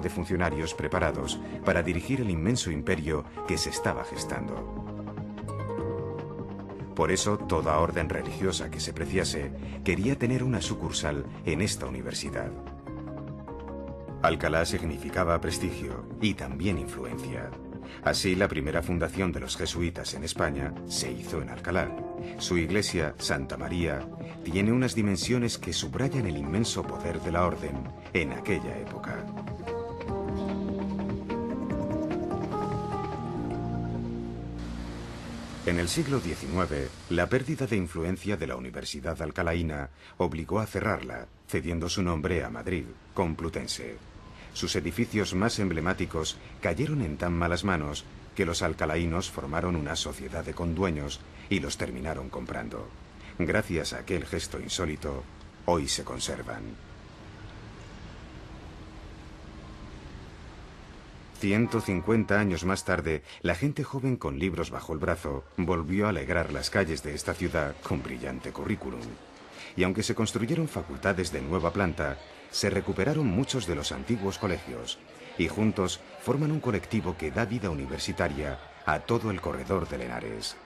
de funcionarios preparados para dirigir el inmenso imperio que se estaba gestando. Por eso, toda orden religiosa que se preciase quería tener una sucursal en esta universidad. Alcalá significaba prestigio y también influencia. Así, la primera fundación de los jesuitas en España se hizo en Alcalá. Su iglesia, Santa María, tiene unas dimensiones que subrayan el inmenso poder de la orden en aquella época. En el siglo XIX, la pérdida de influencia de la Universidad Alcalaína obligó a cerrarla, cediendo su nombre a Madrid, Complutense. Sus edificios más emblemáticos cayeron en tan malas manos que los alcalaínos formaron una sociedad de condueños y los terminaron comprando. Gracias a aquel gesto insólito, hoy se conservan. 150 años más tarde, la gente joven con libros bajo el brazo volvió a alegrar las calles de esta ciudad con brillante currículum. Y aunque se construyeron facultades de nueva planta, se recuperaron muchos de los antiguos colegios y juntos forman un colectivo que da vida universitaria a todo el corredor del Henares.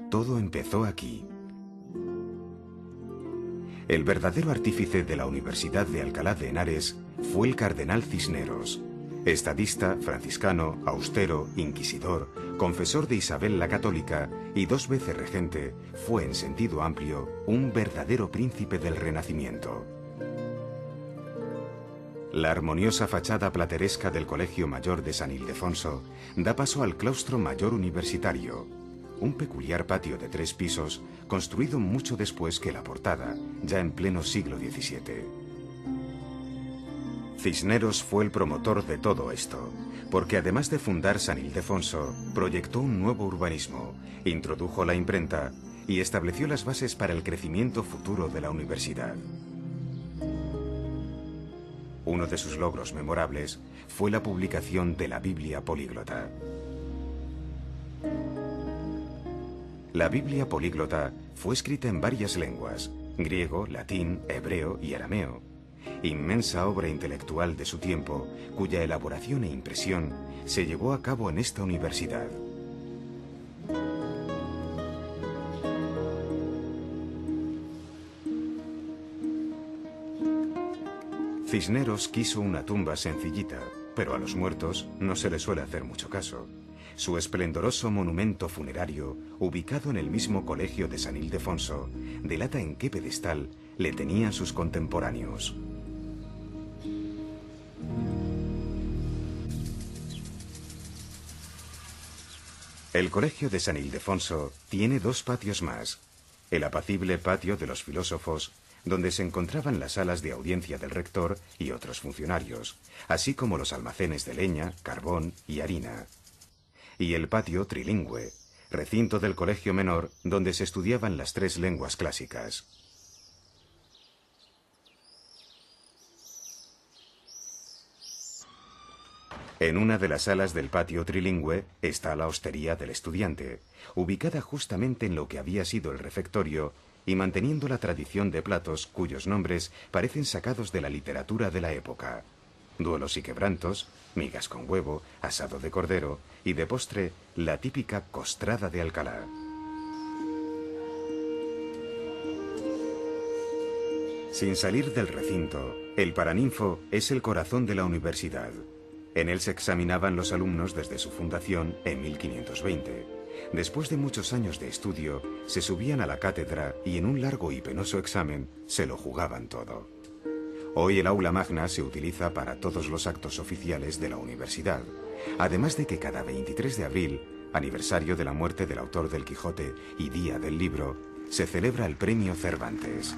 Todo empezó aquí. El verdadero artífice de la Universidad de Alcalá de Henares fue el cardenal Cisneros, estadista, franciscano, austero, inquisidor, confesor de Isabel la Católica y 2 veces regente. Fue en sentido amplio un verdadero príncipe del Renacimiento. La armoniosa fachada plateresca del Colegio Mayor de San Ildefonso da paso al claustro mayor universitario, un peculiar patio de 3 pisos construido mucho después que la portada, ya en pleno siglo XVII. Cisneros fue el promotor de todo esto, porque además de fundar San Ildefonso, proyectó un nuevo urbanismo, introdujo la imprenta y estableció las bases para el crecimiento futuro de la universidad. Uno de sus logros memorables fue la publicación de la Biblia políglota. La Biblia políglota fue escrita en varias lenguas: griego, latín, hebreo y arameo. Inmensa obra intelectual de su tiempo, cuya elaboración e impresión se llevó a cabo en esta universidad. Cisneros quiso una tumba sencillita, pero a los muertos no se les suele hacer mucho caso. Su esplendoroso monumento funerario, ubicado en el mismo colegio de San Ildefonso, delata en qué pedestal le tenían sus contemporáneos. El colegio de San Ildefonso tiene 2 patios más: el apacible patio de los filósofos, donde se encontraban las salas de audiencia del rector y otros funcionarios, así como los almacenes de leña, carbón y harina; y el patio trilingüe, recinto del colegio menor donde se estudiaban las 3 lenguas clásicas. En una de las salas del patio trilingüe está la hostería del estudiante, ubicada justamente en lo que había sido el refectorio y manteniendo la tradición de platos cuyos nombres parecen sacados de la literatura de la época: duelos y quebrantos, migas con huevo, asado de cordero y de postre la típica costrada de Alcalá. Sin salir del recinto, el Paraninfo es el corazón de la universidad. En él se examinaban los alumnos desde su fundación en 1520. Después de muchos años de estudio, se subían a la cátedra y en un largo y penoso examen se lo jugaban todo. Hoy el aula magna se utiliza para todos los actos oficiales de la universidad, además de que cada 23 de abril, aniversario de la muerte del autor del Quijote y día del libro, se celebra el Premio Cervantes.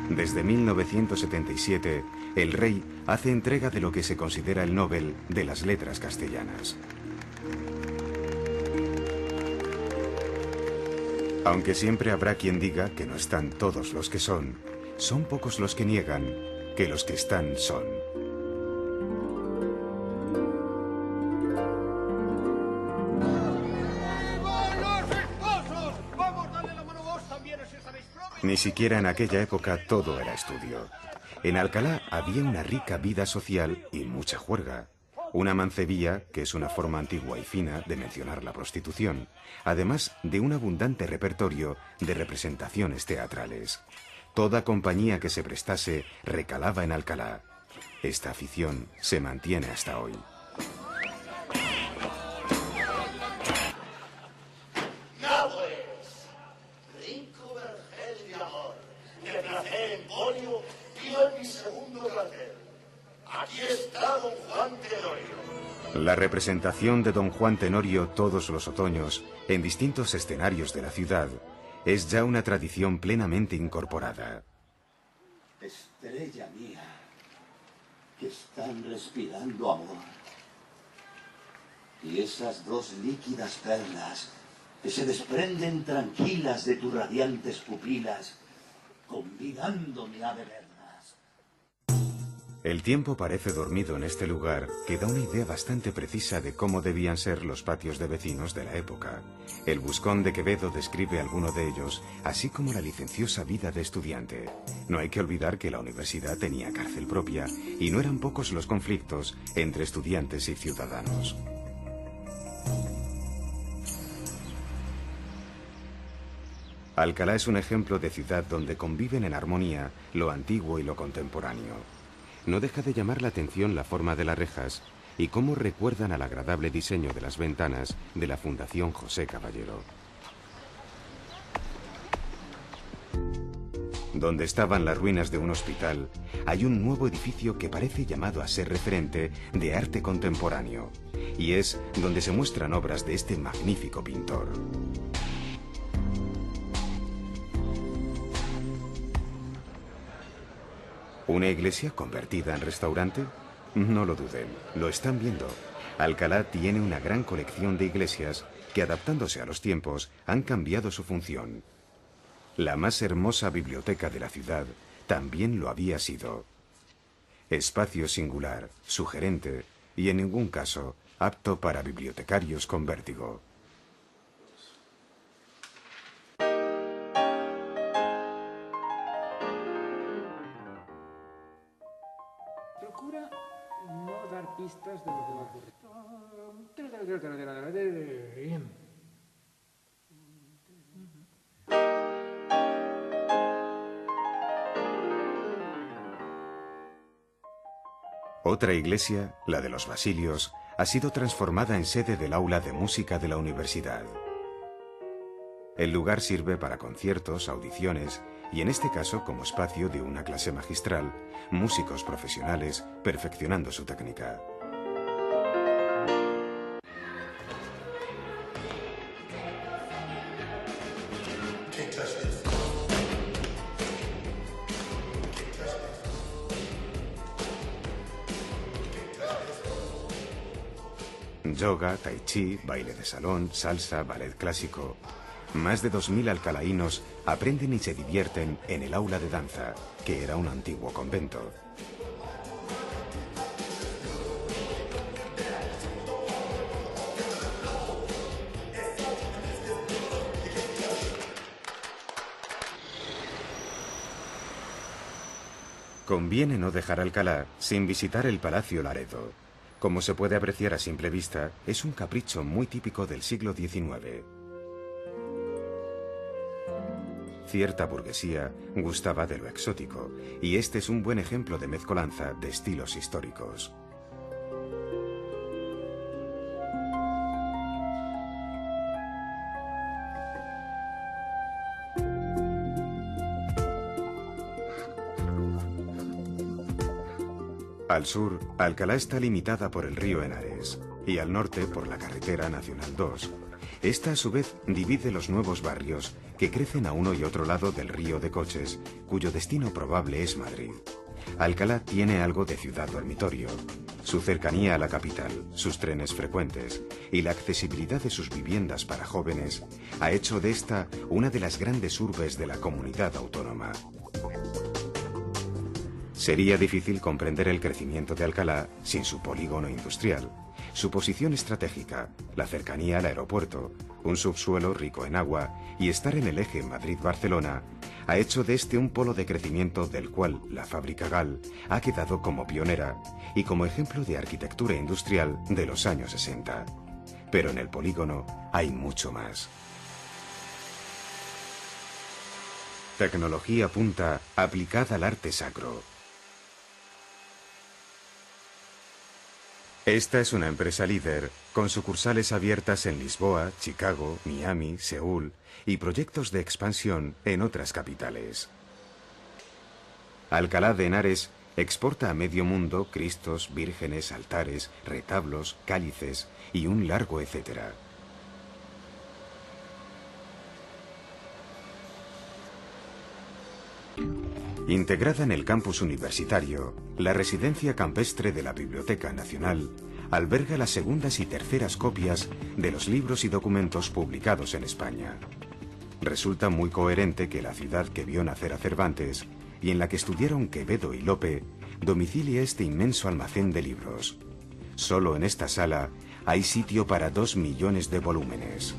Desde 1977, el rey hace entrega de lo que se considera el Nobel de las Letras castellanas. Aunque siempre habrá quien diga que no están todos los que son pocos los que niegan que los que están son. Ni siquiera en aquella época todo era estudio. En Alcalá había una rica vida social y mucha juerga. Una mancebía, que es una forma antigua y fina de mencionar la prostitución, además de un abundante repertorio de representaciones teatrales. Toda compañía que se prestase recalaba en Alcalá. Esta afición se mantiene hasta hoy. Nápoles, rico vergel de amor, de placer emporio, vivo en mi segundo placer. Aquí está don Juan Tenorio. La representación de don Juan Tenorio todos los otoños, en distintos escenarios de la ciudad, es ya una tradición plenamente incorporada. Estrella mía, que están respirando amor. Y esas dos líquidas perlas que se desprenden tranquilas de tus radiantes pupilas, convidándome a beberlas. El tiempo parece dormido en este lugar, que da una idea bastante precisa de cómo debían ser los patios de vecinos de la época. El Buscón de Quevedo describe alguno de ellos, así como la licenciosa vida de estudiante. No hay que olvidar que la universidad tenía cárcel propia y no eran pocos los conflictos entre estudiantes y ciudadanos. Alcalá es un ejemplo de ciudad donde conviven en armonía lo antiguo y lo contemporáneo. No deja de llamar la atención la forma de las rejas y cómo recuerdan al agradable diseño de las ventanas de la Fundación José Caballero. Donde estaban las ruinas de un hospital, hay un nuevo edificio que parece llamado a ser referente de arte contemporáneo, y es donde se muestran obras de este magnífico pintor. ¿Una iglesia convertida en restaurante? No lo duden, lo están viendo. Alcalá tiene una gran colección de iglesias que, adaptándose a los tiempos, han cambiado su función. La más hermosa biblioteca de la ciudad también lo había sido. Espacio singular, sugerente y en ningún caso apto para bibliotecarios con vértigo. Procura no dar pistas de lo que va a ocurrir. Otra iglesia, la de los Basilios, ha sido transformada en sede del aula de música de la universidad. El lugar sirve para conciertos, audiciones y en este caso como espacio de una clase magistral, músicos profesionales perfeccionando su técnica. Yoga, tai chi, baile de salón, salsa, ballet clásico. Más de 2000 alcalaínos aprenden y se divierten en el aula de danza, que era un antiguo convento. Conviene no dejar Alcalá sin visitar el Palacio Laredo. Como se puede apreciar a simple vista, es un capricho muy típico del siglo XIX. Cierta burguesía gustaba de lo exótico, y este es un buen ejemplo de mezcolanza de estilos históricos. Al sur, Alcalá está limitada por el río Henares y al norte por la carretera Nacional 2. Esta a su vez divide los nuevos barrios que crecen a uno y otro lado del río de coches, cuyo destino probable es Madrid. Alcalá tiene algo de ciudad dormitorio. Su cercanía a la capital, sus trenes frecuentes y la accesibilidad de sus viviendas para jóvenes ha hecho de esta una de las grandes urbes de la comunidad autónoma. Sería difícil comprender el crecimiento de Alcalá sin su polígono industrial, su posición estratégica, la cercanía al aeropuerto, un subsuelo rico en agua y estar en el eje Madrid-Barcelona ha hecho de este un polo de crecimiento del cual la fábrica GAL ha quedado como pionera y como ejemplo de arquitectura industrial de los años 60. Pero en el polígono hay mucho más. Tecnología punta aplicada al arte sacro. Esta es una empresa líder, con sucursales abiertas en Lisboa, Chicago, Miami, Seúl y proyectos de expansión en otras capitales. Alcalá de Henares exporta a medio mundo cristos, vírgenes, altares, retablos, cálices y un largo etcétera. Integrada en el campus universitario, la residencia campestre de la Biblioteca Nacional alberga las segundas y terceras copias de los libros y documentos publicados en España. Resulta muy coherente que la ciudad que vio nacer a Cervantes y en la que estudiaron Quevedo y Lope domicilie este inmenso almacén de libros. Solo en esta sala hay sitio para 2 millones de volúmenes.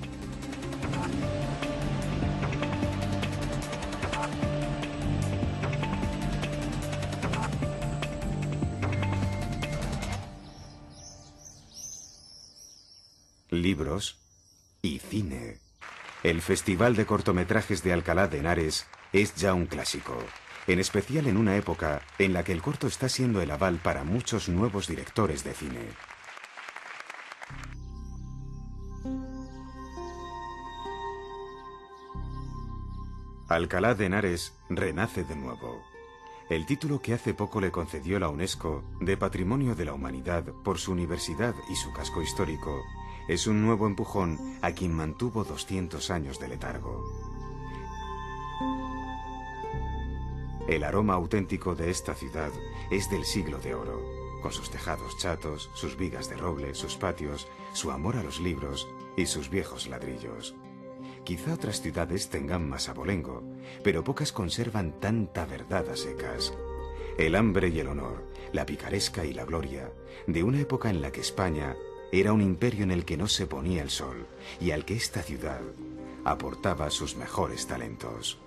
Libros y cine. El Festival de Cortometrajes de Alcalá de Henares es ya un clásico, en especial en una época en la que el corto está siendo el aval para muchos nuevos directores de cine. Alcalá de Henares renace de nuevo. El título que hace poco le concedió la UNESCO de Patrimonio de la Humanidad por su universidad y su casco histórico es un nuevo empujón a quien mantuvo 200 años de letargo. El aroma auténtico de esta ciudad es del siglo de oro, con sus tejados chatos, sus vigas de roble, sus patios, su amor a los libros y sus viejos ladrillos. Quizá otras ciudades tengan más abolengo, pero pocas conservan tanta verdad a secas. El hambre y el honor, la picaresca y la gloria, de una época en la que España era un imperio en el que no se ponía el sol y al que esta ciudad aportaba sus mejores talentos.